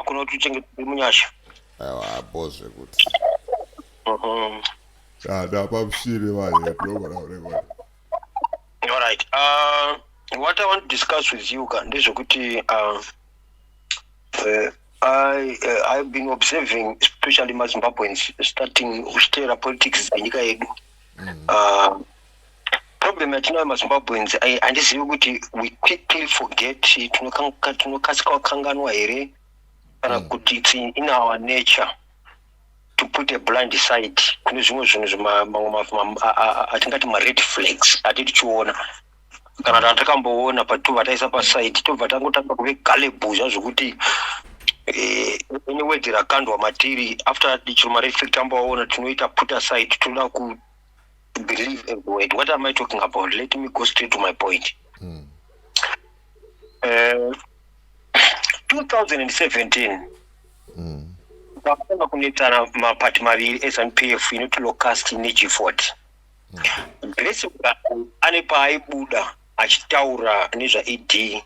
kuno tuchengeta munyasha abozwe kuti ndapamshire vaye ndobaraurengwana. All right. What I want to discuss with you ndezvekuti I've been observing especially Zimbabweans starting uchitera politics dzenyika yedu. Problem yatinayo maZimbabweans handizivi kuti we quickly forget, tunokasika wakanganwa here kana kuti it's in our nature to put a blind side kune zvimwe zvinhu atingati ma-red flags atitichiona kana tatakamboona patu vataisa paside tobva tangotanga kuve galebhuzva zvokuti anyway rakandwa matiri after dichiro ma-red flag tamboaona tinoita put aside, tinoda ku believe a word. What am I talking about? Let me go straight to my point. 2017 vakanga kunetana mapati maviri SNPF inoti locust neG40. Grace ane paaibuda achitaura nezvaED,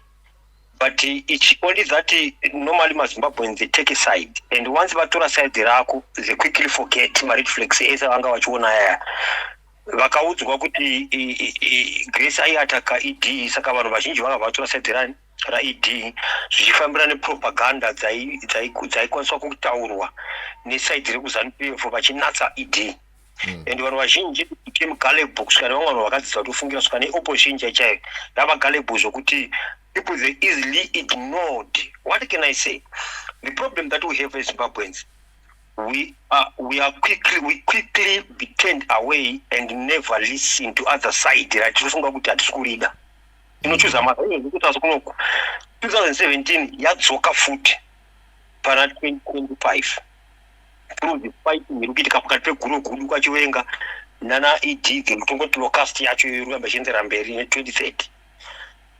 but it's only that normally maZimbabweans they take a side, and once vatora side rako they quickly forget ma-red flags esa vanga vachiona yaya. Vakaudzwa kuti Grace aiataka ED, saka vanhu vazhinji vanga vatora side raED zvichifambira nepropaganda dzaikwaniswa kutaurwa nesaidi rekuZANU-PF vachinatsa ED. And vanhu vazhinji became gullible kusvika nevamwe vanhu vakadzidza kutofungira kusvika neopposition chaiyo ndava gullible zvokuti people they easily ignored. What can I say? The problem that we have as Zimbabweans, we quickly be turned away and never listen to other side. Right? Tinofunga kuti hatisi kurida. Inochuza kuti kunoku 2017 yadzoka futi pana 2025 through the fighting iri kuitika pakati pegurugudu kwachivenga nana ED tongoti locust yacho irikuyamba ichiendera mberi ne2030.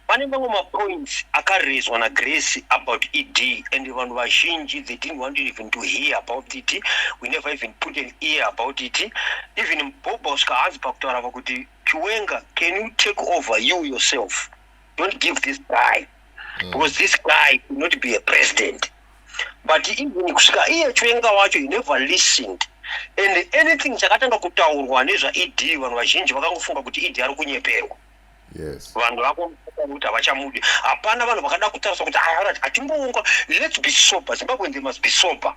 Pane mamwe mapoints akarezwa naGrace about ED, and vanhu vazhinji they didn't want even to hear about it. We never even put an ear about it. Even Bobo Skahanzi pakutaura pakuti Chiwenga, can you take over you yourself? Don't give this guy, because this guy will not be a president. But even kusvika iye Chiwenga wacho he never listened, and anything chakatanga kutaurwa nezvaED vanhu vazhinji vakangofunga kuti ED ari kunyeperwa. Yes. Vanhu vako kuti havachamudi. Hapana vanhu vakada kutarisa kuti hatimbounga, let's be sober. Zimbabwe they must be sober.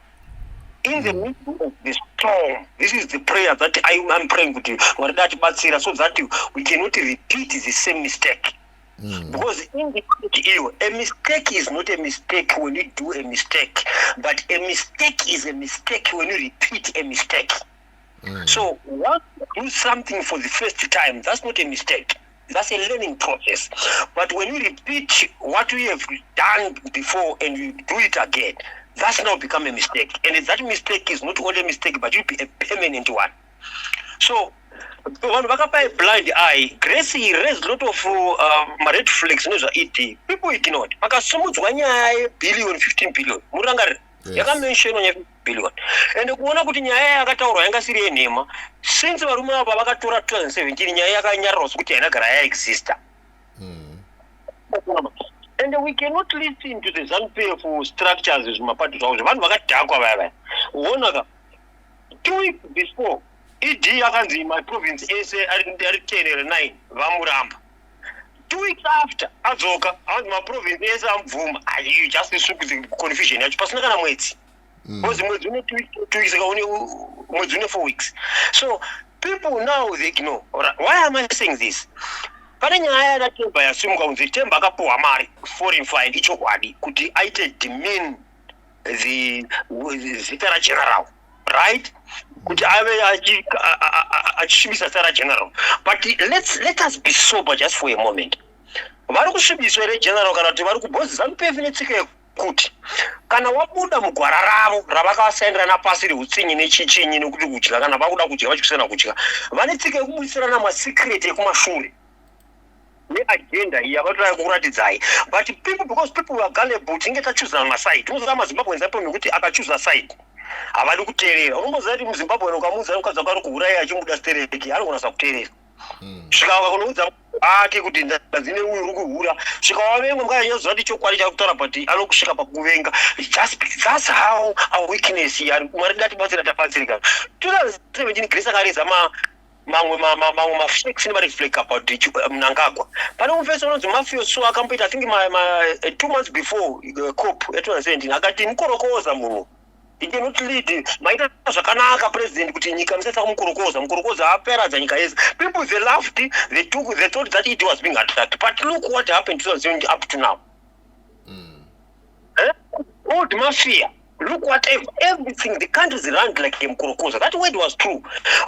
In the middle of the storm, this is the prayer that I'm praying kuti Mwari atibatsira so that we cannot repeat the same mistake. Because in the a mistake is not a mistake when you do a mistake, but a mistake is a mistake when you repeat a mistake. So once you do something for the first time, that's not a mistake. That's a learning process. But when you repeat what we have done before and you do it again, that's now become a mistake. And that mistake is not only a mistake, but will be a permanent one. So, when vakapa a blind eye, Grace raised a lot of red flags ED. People ignored. Vakasimudzwa nyaya ye 15 billion. Murangari. Yakamentionwa nyaya 15 billion. And kuona kuti nyaya yakataurwa yanga siri yenhema, since varume ava vakatora 2017 nyaya yakanyararwa sokuti hainagara yaexista. And we cannot listen to the ZANU-PF structures zvimapati zvavo. Vanhu vakadhakwa vaya. Uonaka 2 weeks before ED yakanzi my province ese ari 10 or 9 vamuramba. 2 weeks after adzoka my province ese amubvuma. You just the confusion yacho pasina kana mwedzi. Because mwedzi une 2 weeks akaone mwedzi une 4 weeks. So people now they ignore. Why am I saying this? Pane nyaya yakatemba yasimuka kunzi Temba akapuwa mari foreign fine ichokwadi kuti aite demean the zita general, right? Kuti ave achisvibisa zita general. But let us be sober just for a moment. Vari kusvibiswa ere general kana kuti vari kubhozi ZANU-PF netsika kuti kana wabuda mugwara ravo ravakasaindirana pasi reutsinyi nechichinyi nekuti kudya kana vakuda kudya vachikusana kudya vane tsika yekubudisirana masikireti ekumashure neagenda iyi yavatora kuratidzai. But people, because people were gullible, tinge tachoose maside. Unoziva maZimbabweans apo nekuti akachoose side havadi kuteerera. Unomboziva kuti muZimbabwe ukamuudza ukadza kwari kuuraya achimuda stereki ari kunasa kuteerera. Svika kunoudza ake kuti ndazine uyu uri kuhura. Svika wavengwa mukanyanyodza kuti chokwadi chakutaura pati anokusvika pakuvenga. That's how our weakness here. Mwari ngatibatsira tabatsirika. 2017 Grace akareza mamwe maflex nemareflect about Mnangagwa. Pane mufeso unonzi Mafio So akamboita I think 2 months before COP 2017 akati mukorokoza munhu. He cannot lead. Maita zvakanaka president kuti nyika musasa kumukorokoza aperadza nyika yese. People they laughed, they thought that it was being attacked. But look what happened 2017 up to now. Old mafia. Look what everything the countries run like mukorokoza. That word was true.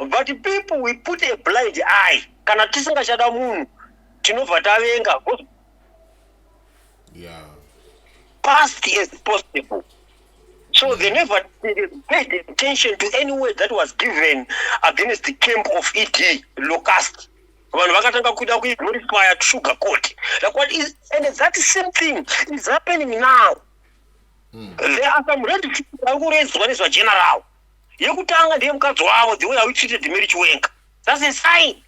But people we put a blind eye. Kana tisingachada munhu tinobva tavenga. Yeah. Past as possible. So they never paid attention to any word that was given against the camp of ED Locust. Vanhu vakatanga kuda kuglorify to sugarcoat. Like what is, and that same thing is happening now. There are some red people who raised one is a general. Yekutanga ndiye mukadzi wavo the way how we treated Mary Chiwenga. That's a sign.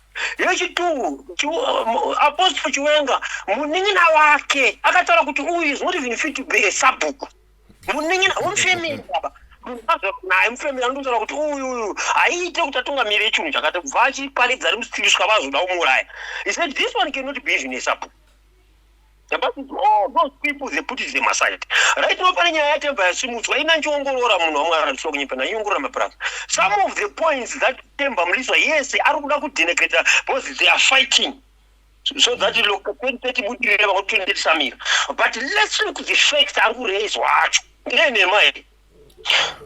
Apostle Chiwenga muning'ina wake akataura kuti uyu is not even fit to be a subbook. Muning'ina umfemeri baba. Naye mufemeri anotaura kuti uyu aite kuti atungamire chinhu chakati kubva achiparidza ari musitiriswa vazoda kumuuraya. He said this one cannot be even a subbook. But all those people they put them aside. Right now pane nyaya yatemba yasimudzwa inanchiongorora munhu wamwari arisokunyepa naiongorora mapurasa. Some of the points that Temba Mliswa yes ari kuda kudheneketa because they are fighting so that look 2030 mudireva ngo 2030 Samira. But let's look at the facts ari kureizwa acho. Ndine mai.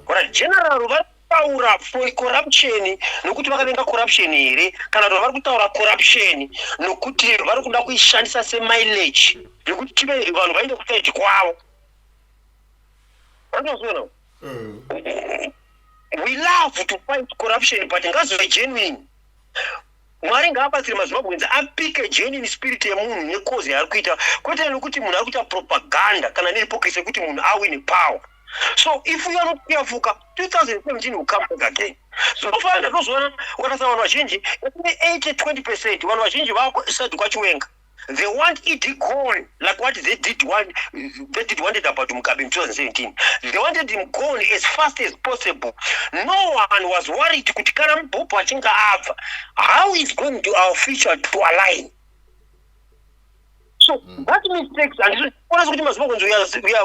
Kora general taura for corruption nokuti vakavenga corruption here kana vari kutaura corruption nokuti vari kuda kuishandisa semileage nokuti vanhu vaende kusaiti kwavo. We love to fight corruption but ngazove genuine. Mwari ngaabatsire mazimbabwenzi apike genuine spirit yemunhu nekozi yaari kuita kwete nokuti munhu ari kuita propaganda kana nehypocrisy yekuti munhu awine power. So if we are not careful, 2017 will come back again. So far that was one vanhu vazhinji 80-20% vanhu vazhinji vasaid kwachiwenga. They want it gone like what they did wanted about Mugabe in 2017. They wanted him gone as fast as possible. No one was worried kuti kana Mpopo achinga abva how is going to our future to align. So that mistakes and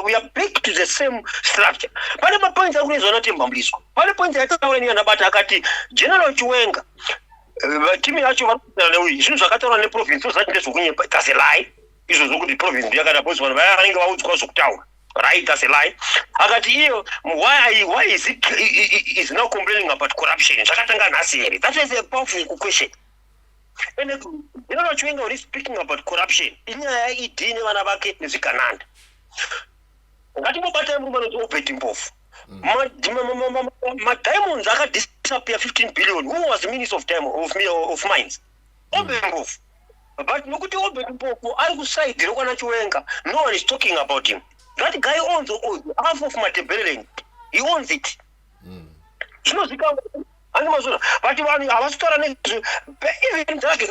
we are back to the same structure. Pane mapoints akurizwa naTemba Mliswa. Pane points yataura anabata akati General Chiwenga timu yacho varikuita neuyu zvinhu zvakataura neprovince zvisati ndezvokunyepa. That's a lie. Izvo zvokuti province ndiyakada bosi vanhu vaya vanenge vaudzwa zvokutaura. Right, that's a lie. Akati iyo why is now complaining about corruption? Zvakatanga nhasi here. That is a powerful question. And General Chiwenga when he's speaking about corruption, inyaya ED nevana vake nezvigananda. Ngatimbobatai murumba noti Obed Mpofu. Diamonds akadisappear 15 billion. Who was the Minister of Mines? Obed Mpofu. But nokuti Obed Mpofu ari kusaidi rekwana Chiwenga. No one is talking about him. That guy owns half of Matabeleland. He owns it. Zvinozikana. But even Drake is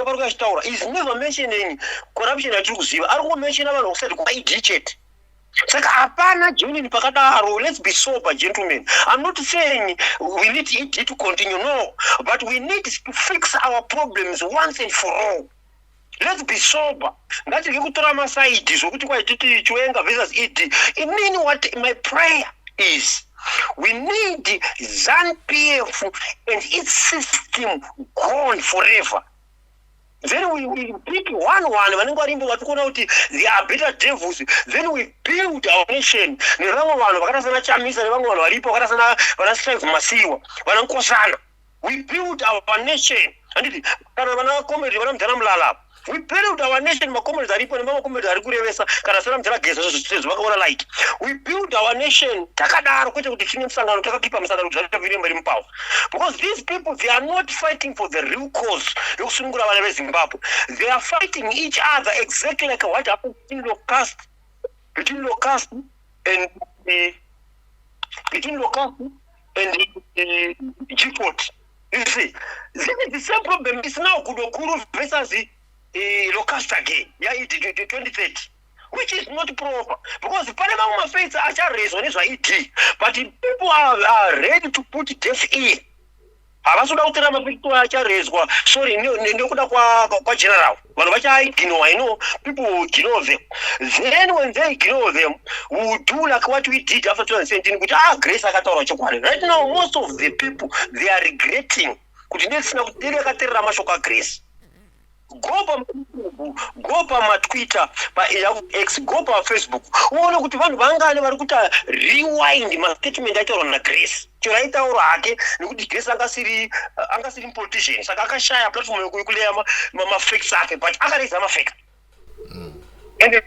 never mentioning corruption at Rusiva. I won't mention about said quite digit. Saka hapana genuine pakadaro. Let's be sober, gentlemen. I'm not saying we need it to continue, no, but we need to fix our problems once and for all. Let's be sober. That's kutora masaidi zokuti kwaititi Chiwenga versus ED. It means what my prayer is. We need ZANU-PF and its system gone forever. Then we pick one they are better devils. Then we build our nation. We build our nation. We build our nation. We build our nation. Because these people, they are not fighting for the real cause. They are fighting each other exactly like what happened between Locust and G-Port. You see, the same problem is now Kudokuru versus Locust again. Yeah, 2030. Which is not proper. Because the Panama faith are raised on it. But people are ready to put death in. Abasuda utera mapicture acharezwa sorry ndokuda kwa general vanhu vachaignore. I know people will ignore them. Then when they ignore them, we will do like what we did after 2017 kuti grace akataura chokwadi. Right now most of the people they are regretting kuti ndisina kutiri akaterera mashoko agrace. Go pa Twitter, pa X, go pa Facebook. Uone kuti vanhu vangane vari kuita rewind ma statement aitaurwa na Grace. Chero aitaura hake nekuti Grace angasiri politician. Saka akashaya platform yekuleya ma facts ake, but akareza ma facts. And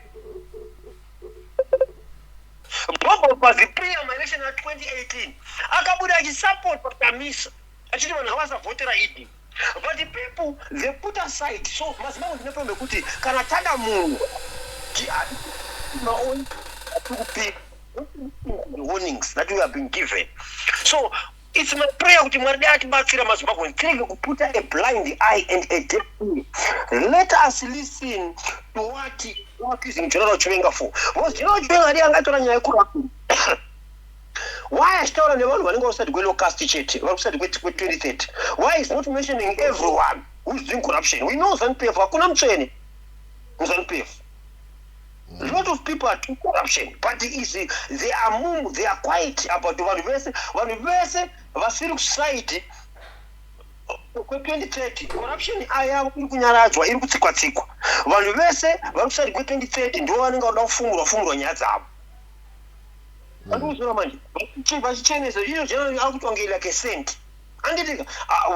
Bobo was the pre-election at 2018. Akabuda achisupport Kamisa. Achiti vanhu havasavhotera idi. But the people, they put aside. So, Masmao never kuti kana tada munhu warnings that we have been given. So, it's my prayer kuti Mwari atibatsira Masmao to put a blind eye and a deaf ear. Let us listen to what is General Chiwenga for. Because General Chiwenga angatora nyaya kuraku. Why is Taura never going to go cast chete? What said with 2030? Why is not mentioning everyone who's doing corruption? We know ZANU-PF, hakuna mcheni. ZANU-PF. A lot of people are doing corruption, but they are quiet about one verse vasiri society. 2030 corruption aya iri kunyaradzwa iri kutsikwa-tsikwa. Vanhu vese vari kusari kwe2030 ndivo vanenge vada kufungurwa nyaya dzavo. Vachichenesa iyo generally akutonge like a cent.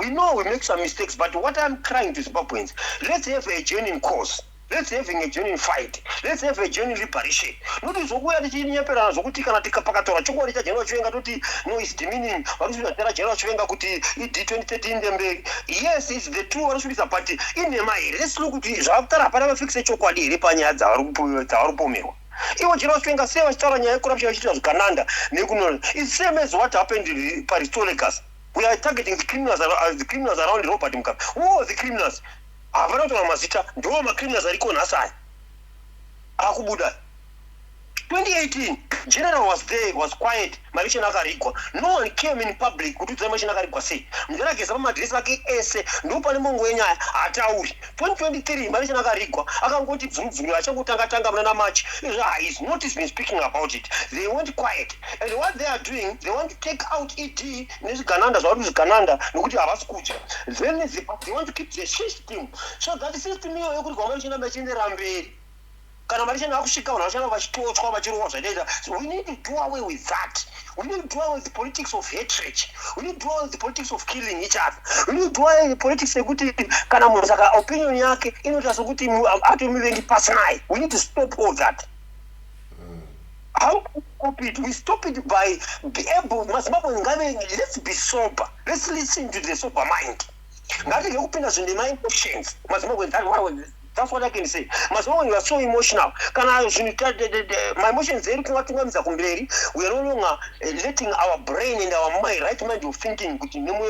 We know we make some mistakes, but what I'm trying to Zimbabweans, let's have a genuine cause. Let's have a genuine fight. Let's have a genuine liberation. Not zokuya tichinyepera zokuti kana tikapakatora chokwadi cha General Chiwenga toti no is demeaning. Vakusvika General Chiwenga kuti ID2030 ndembe. Yes, it's the true vakusvika but in the mind. Let's look kuti zvakutara pana vafixe chokwadi iri panyaya dzavari kupomerwa. Iwo General Chiwenga sei vachitaura nyaya yecorruption vachiita zvakananda nekuno. It's same as what happened in Paristolicus. We are targeting the criminals around Robert Mugabe. Who are the criminals? Havana kutora mazita ndiwo macriminals ariko nhasi aya akubuda. 2018 general was there, was quiet, machine akarigwa. No one came in public kuti udza machine akarigwa sei. Mujana kesa pamadresi ake ese ndipo pane mongo wenyaya atauri. 2023 machine akarigwa akangoti bvunzuru achangotanga muna match. He's not been speaking about it. They went quiet, and what they are doing, they want to take out ED nezvigananda zvavari kuzvigananda nokuti havasi kudya. Then they want to keep the system, so that system iyo yokuti kwamachina machiendera mberi. Kana marishana akusvika vanhu vachana vachitotswa vachirohwa zvakaita. So we need to do away with that. We need to do away with the politics of hatred. We need to do away with the politics of killing each other. We need to do away with the politics yekuti kana munhu saka opinion yake inoita sokuti atomuvengi pasinaye. We need to stop all that. How to stop it? We stop it by be able, let's be sober. Let's listen to the sober mind. Ngati yekupinda zvine my emotions. That's what I can say. When you are so emotional, my emotions we are no longer letting our brain and our mind, right mind of thinking, corruption.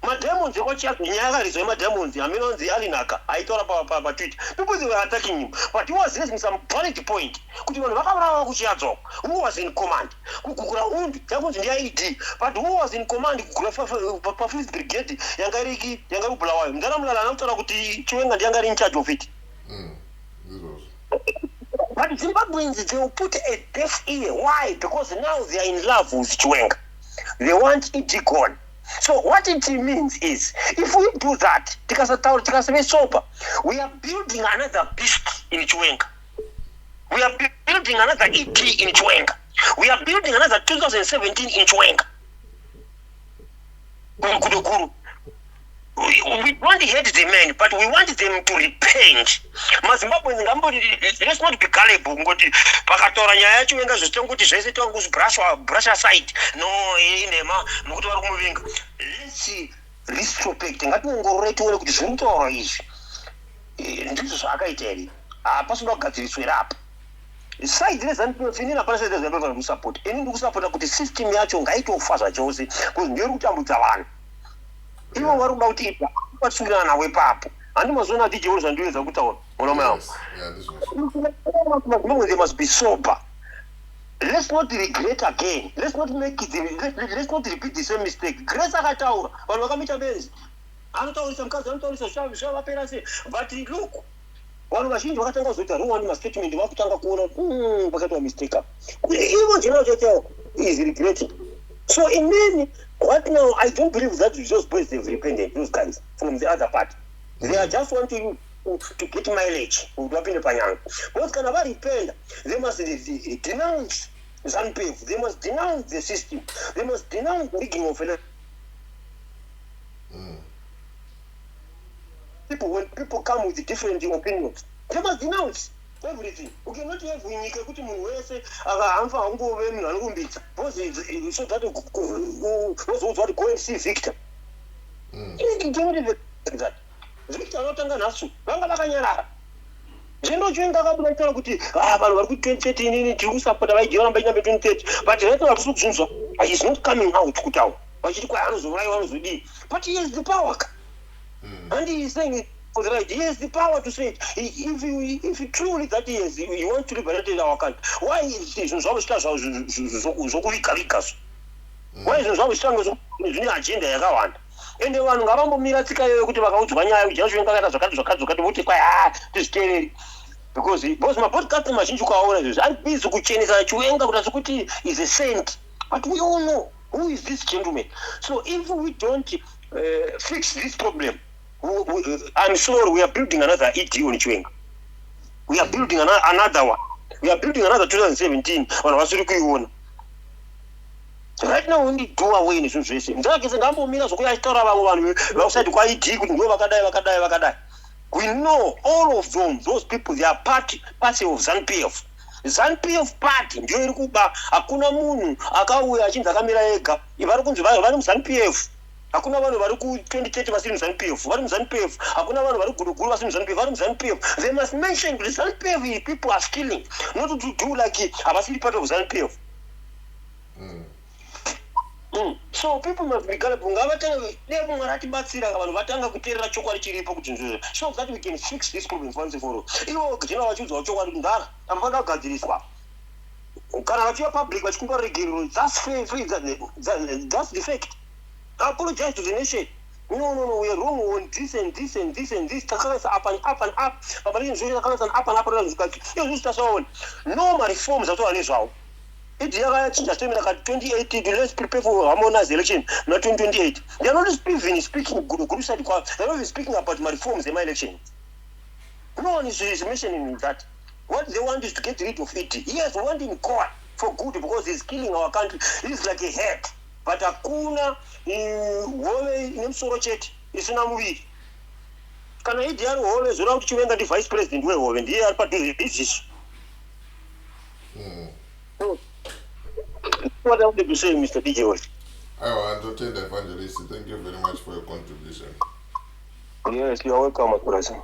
Mademons, what you have Mademons, Aminons, Alinaka, I thought about Twitter. People they were attacking him, but he was raising some valid point. Who was in command? But who was in command? Fifth Brigade, Yangariki, Yangarubla, Mdaramla, Chiwenga, Yangar in charge of it. But Zimbabweans, they will put a deaf ear. Why? Because now they are in love with Chiwenga. They want it gone. So what it means is, if we do that, we are building another beast in Chiwenga. We are building another ET in Chiwenga. We are building another 2017 in Chiwenga. We don't hate the men, but we want them to repent. Let's not be gullible. Brush aside. No, let's retrospect. This is what I tell you. Personal got this up. side reZANU-PF inini hapana side reZANU-PF vari kusapota. Ini ndiri kusapota kuti system yacho ngaitofa zvachose because ndiyo iri kutambudza vanhu. Ivo vari kuda kuti vatsungirana nawo ipapo. Handi mazoona kuti jeuri zvandiwedza kutaura. Mulomo yangu. They must be sober. Let's not regret again. Let's not repeat the same mistake. Grace akataura. Vanhu vakamita benzi. Anotaurisa mukadzi, anotaurisa zvavapera sei. But look, vanhu vazhinji vakatanga kuzoita wrong mastatement vakutanga kuona pakaitwa mistake apa. Even general Chachao is regretting. So in many, what now, I don't believe that those boys have repented, those guys, from the other part. They are just wanting to get mileage. But can never repent. They must denounce ZANU-PF. They must denounce the system. They must denounce the rigging of elections. When people come with different opinions, they must denounce everything. You cannot have Winika kuti munhu wese akahamva angove munhu anokumbidza. So that was go and see Victor. You don't even that. Victor anotanga nasu. Vanga vakanyarara. Zvino chwenga akabuda kutaura kuti vanhu vari ku2030 inini tiri kusapota vaijoramba inyambe 2030. But right now tiri kuzvinzwa. He is not coming out kutaura. Vachiti kwai anozouraiwa anozodii. But he has the power. And he is saying it for the right. He has the power to say it. If truly that he wants to liberate our country, why is this? Why is this agenda yakawanda? Ende vanhu ngavambomira tsika iyoyo kuti vakaudzwa nyaya ujazvenga kana zvakati voti kwai tizitereri. Because mapodcast mazhinji ukaona izvozvo ari busy kuchenesa chiwenga kuti asikuti is a saint. But we all know who is this gentleman. So if we don't fix this problem, I'm sorry, we are building another ED on Chiwenga. We are building another one. We are building another 2017 on Wasuri. Right now, we need to do away in this situation. We know all of them, those people, they are party of ZANU-PF. ZANU-PF party, ndio iri kuba hakuna munhu akauya achinzi akamira ega. Vari kunzi vari mu-ZANU-PF. Hakuna vanhu vari ku2030 vasiri mu-ZANU-PF. Vari mu-ZANU-PF. Hakuna vanhu vari guruguru vasiri mu-ZANU-PF. Vari mu-ZANU-PF. They must mention the ZANU-PF people are stealing, not to do like havasiri part of ZANU-PF. So people must be gullible. So that we can fix this problem once and for all. That's the fact. I apologize to the nation. No, we are wrong on this and this and this and this. Up and up and up. No more reforms at all as well. It's 2018, let's prepare for harmonized election, not 2028. They are not speaking they're not speaking about my reforms in my election. No one is mentioning that. What they want is to get rid of it. Yes, we want him caught for good because he's killing our country. He's like a head. But Akuna, isina muviri. Kana idiyari always without Chiwenga the vice president wewe and here part of this. What else did you say, Mr. DJ? I want to thank the evangelist. Thank you very much for your contribution. Yes, you are welcome, my brother.